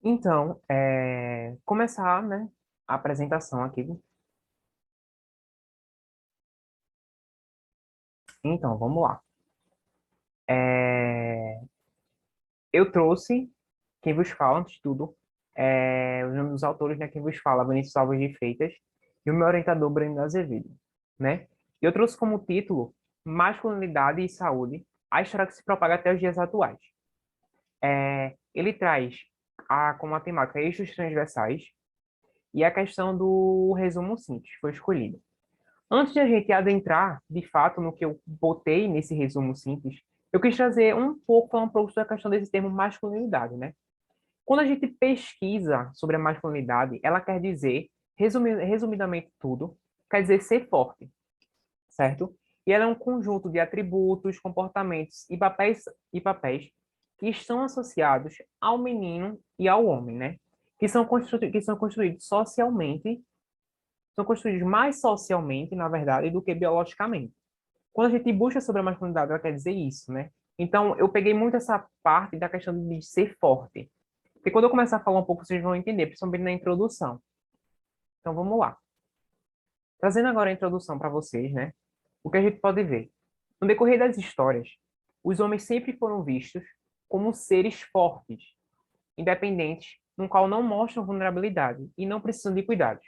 Então, começar, né, a apresentação aqui. Então, vamos lá. É, eu trouxe quem vos fala, antes de tudo, os nomes dos autores, né, quem vos fala, Vinícius Alves de Freitas, e o meu orientador, Breno Azevedo, né? Eu trouxe como título Masculinidade e Saúde, a história que se propaga até os dias atuais. Ele traz como a temática eixos transversais e a questão do resumo simples, foi escolhido. Antes de a gente adentrar, de fato, no que eu botei nesse resumo simples, eu quis trazer falar um pouco sobre a questão desse termo masculinidade, né? Quando a gente pesquisa sobre a masculinidade, ela quer dizer, resumidamente tudo, quer dizer ser forte, certo? E ela é um conjunto de atributos, comportamentos e papéis que estão associados ao menino e ao homem, né? Que são construídos socialmente, são construídos mais socialmente, na verdade, do que biologicamente. Quando a gente busca sobre a masculinidade, ela quer dizer isso, né? Então, eu peguei muito essa parte da questão de ser forte. Porque quando eu começar a falar um pouco, vocês vão entender, principalmente na introdução. Então, vamos lá. Trazendo agora a introdução para vocês, né? O que a gente pode ver? No decorrer das histórias, os homens sempre foram vistos como seres fortes, independentes, no qual não mostram vulnerabilidade e não precisam de cuidados.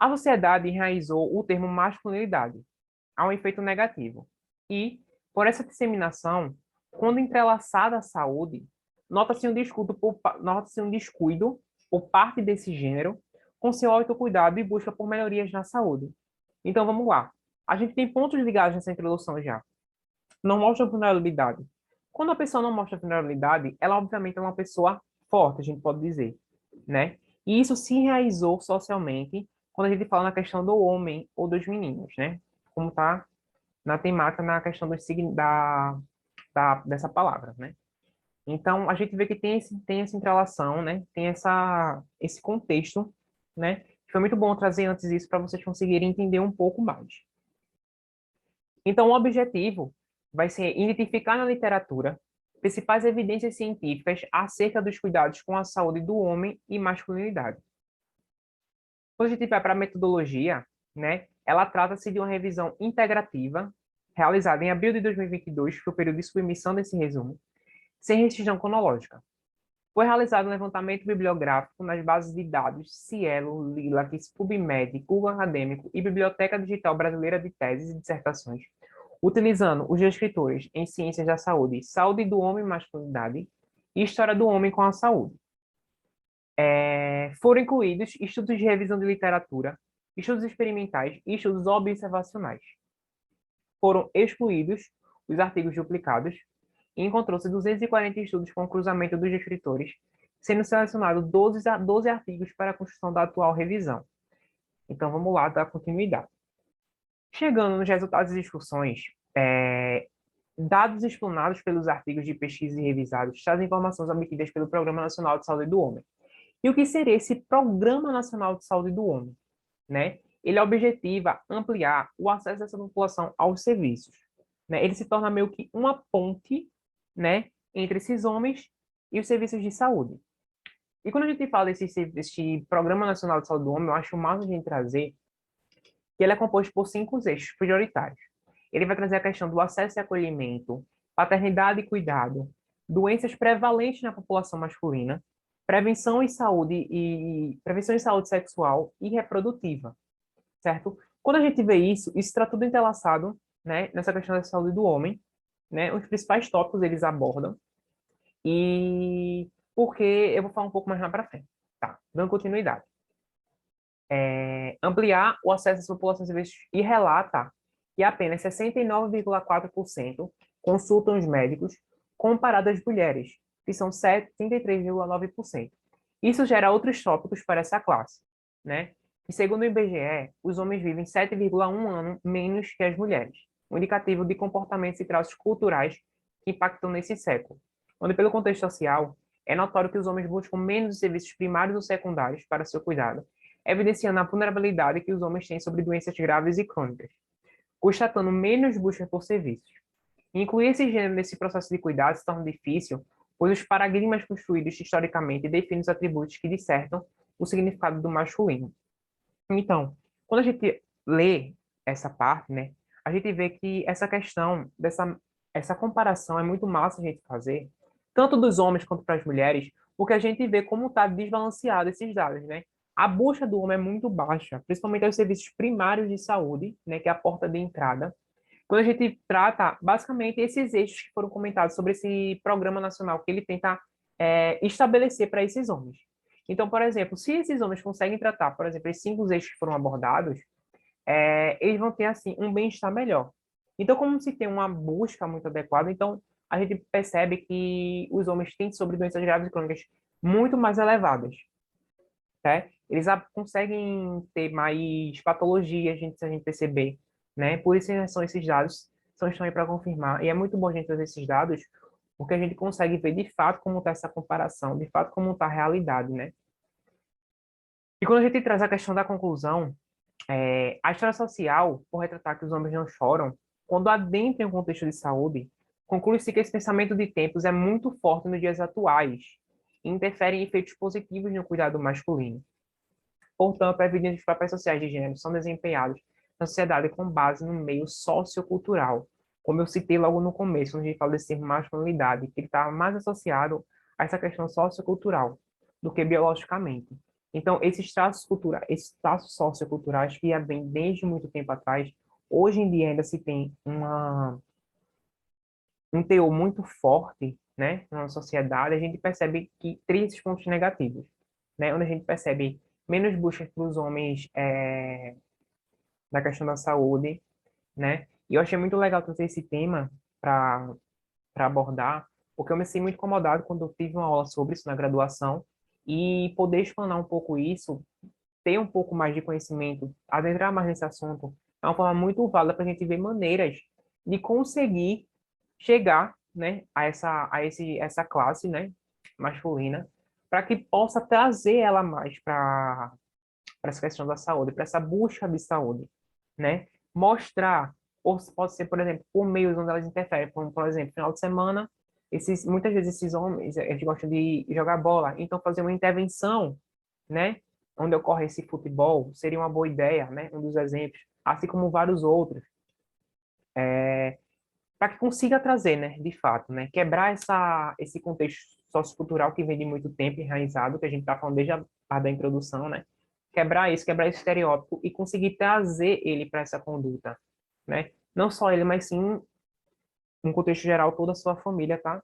A sociedade enraizou o termo masculinidade a um efeito negativo. E, por essa disseminação, quando entrelaçada à saúde, nota-se um descuido por parte desse gênero com seu autocuidado e busca por melhorias na saúde. Então, vamos lá. A gente tem pontos ligados nessa introdução já. Não mostra vulnerabilidade. Quando a pessoa não mostra vulnerabilidade, ela obviamente é uma pessoa forte, a gente pode dizer, né? E isso se enraizou socialmente quando a gente fala na questão do homem ou dos meninos, né? Como está na temática, na questão dessa palavra, né? Então, a gente vê que tem essa entrelação, né? Tem esse contexto, né? Foi muito bom trazer antes isso para vocês conseguirem entender um pouco mais. Então, o objetivo vai ser identificar na literatura principais evidências científicas acerca dos cuidados com a saúde do homem e masculinidade. Quando a gente vai para a metodologia, né, ela trata-se de uma revisão integrativa realizada em abril de 2022, que foi o período de submissão desse resumo, sem restrição cronológica. Foi realizado um levantamento bibliográfico nas bases de dados Cielo, Lilac, PubMed, Google Acadêmico e Biblioteca Digital Brasileira de Teses e Dissertações, utilizando os escritores em Ciências da Saúde, Saúde do Homem e Masculinidade e História do Homem com a Saúde. Foram incluídos estudos de revisão de literatura, estudos experimentais e estudos observacionais. Foram excluídos os artigos duplicados e encontrou-se 240 estudos com cruzamento dos escritores, sendo selecionados 12 artigos para a construção da atual revisão. Então, vamos lá dar continuidade. Chegando nos resultados das discussões, dados explanados pelos artigos de pesquisa e revisados trazem informações obtidas pelo Programa Nacional de Saúde do Homem. E o que seria esse Programa Nacional de Saúde do Homem? Né? Ele objetiva ampliar o acesso dessa população aos serviços. Né? Ele se torna meio que uma ponte, né, entre esses homens e os serviços de saúde. E quando a gente fala desse Programa Nacional de Saúde do Homem, eu acho massa a gente trazer que ele é composto por 5 eixos prioritários. Ele vai trazer a questão do acesso e acolhimento, paternidade e cuidado, doenças prevalentes na população masculina, prevenção em saúde sexual e reprodutiva, certo? Quando a gente vê isso está tudo entrelaçado, né, nessa questão da saúde do homem, né? Os principais tópicos eles abordam e porque eu vou falar um pouco mais lá para frente, tá? Dando continuidade. Ampliar o acesso às populações civis e relata que apenas 69,4% consultam os médicos, comparado às mulheres, que são 73,9%. Isso gera outros tópicos para essa classe, né? E segundo o IBGE, os homens vivem 7,1 anos menos que as mulheres, um indicativo de comportamentos e traços culturais que impactam nesse século. Onde, pelo contexto social, é notório que os homens buscam menos serviços primários ou secundários para seu cuidado, evidenciando a vulnerabilidade que os homens têm sobre doenças graves e crônicas, constatando menos busca por serviços. Incluir esse gênero nesse processo de cuidado se torna difícil, pois os paradigmas construídos historicamente definem os atributos que dissertam o significado do masculino. Então, quando a gente lê essa parte, né, a gente vê que essa questão essa comparação é muito massa a gente fazer, tanto dos homens quanto para as mulheres, porque a gente vê como está desbalanceado esses dados, né? A bucha do homem é muito baixa, principalmente aos serviços primários de saúde, né, que é a porta de entrada. Quando a gente trata, basicamente, esses eixos que foram comentados sobre esse programa nacional que ele tenta estabelecer para esses homens. Então, por exemplo, se esses homens conseguem tratar, por exemplo, esses 5 eixos que foram abordados, eles vão ter, assim, um bem-estar melhor. Então, como se tem uma busca muito adequada, então a gente percebe que os homens têm sobre doenças graves e crônicas muito mais elevadas, né? Eles conseguem ter mais patologias, se a gente perceber, né? Por isso são esses dados, estão aí para confirmar. E é muito bom a gente trazer esses dados, porque a gente consegue ver de fato como está essa comparação, de fato como está a realidade, né? E quando a gente traz a questão da conclusão, a história social, por retratar que os homens não choram, quando adentra em um contexto de saúde, conclui-se que esse pensamento de tempos é muito forte nos dias atuais e interfere em efeitos positivos no cuidado masculino. Portanto, é evidente que os papéis sociais de gênero são desempenhados na sociedade com base no meio sociocultural. Como eu citei logo no começo, onde a gente fala desse termo masculinidade, que ele está mais associado a essa questão sociocultural do que biologicamente. Então, esses traços culturais, esses traços socioculturais que já vêm desde muito tempo atrás, hoje em dia ainda se tem um teor muito forte, né, na sociedade, a gente percebe que tem esses pontos negativos, né, onde a gente percebe menos buscas para os homens na questão da saúde, né, e eu achei muito legal trazer esse tema para abordar, porque eu me senti muito incomodado quando eu tive uma aula sobre isso na graduação, e poder explanar um pouco isso, ter um pouco mais de conhecimento, adentrar mais nesse assunto, é uma forma muito válida para a gente ver maneiras de conseguir chegar, né, essa classe, né, masculina, para que possa trazer ela mais para essa questão da saúde, para essa busca de saúde, né? Mostrar, ou pode ser, por exemplo, por meios onde elas interferem, como, por exemplo, final de semana, muitas vezes esses homens, eles gostam de jogar bola, então fazer uma intervenção, né, onde ocorre esse futebol, seria uma boa ideia, né, um dos exemplos, assim como vários outros, para que consiga trazer, né, de fato, né, quebrar esse contexto sociocultural que vem de muito tempo enraizado, que a gente está falando desde a parte da introdução, né, quebrar esse estereótipo e conseguir trazer ele para essa conduta, né, não só ele, mas sim, no contexto geral, toda a sua família tá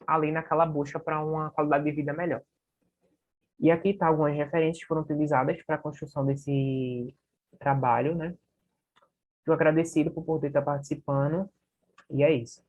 ali naquela busca para uma qualidade de vida melhor. E aqui tá algumas referências que foram utilizadas para a construção desse trabalho, né, estou agradecido por poder estar participando, e é isso.